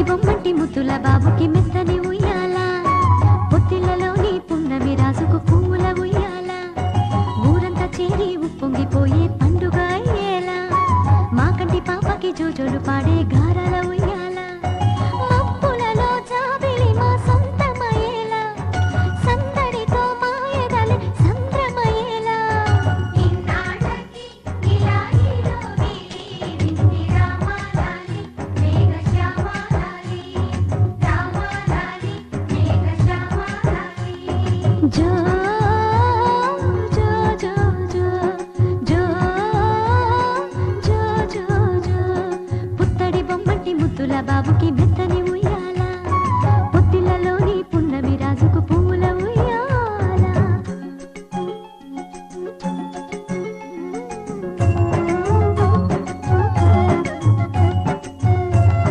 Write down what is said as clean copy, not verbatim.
బొమ్మంటి ముద్దుల బాబుకి మెత్తని ఉయ్యాల పొత్తిళ్లలోని పున్నమి రాసుకు పూల ఉయ్యాల ఊరంతా చేరి ఉప్పొంగిపోయే పండుగ అయ్యేలా మా కంటి పాపకి జోజోలు పాడే గారాల ఉయ్యాల మబ్బులలో జాబిలి మా సొంతమయ్యేలా సందడితో మా ఎదలే సంద్రమయ్యేలా ఇన్నాళ్ళకి ఇలా ఈరోగి వింది రామాలాలి మేఘశ్యామాలాలి రామాలాలి మేఘశ్యామాలాలి జో జో జో జో జో జో జో జో పుత్తడి బొమ్మటి ముద్దుల బాబుకి మెత్తని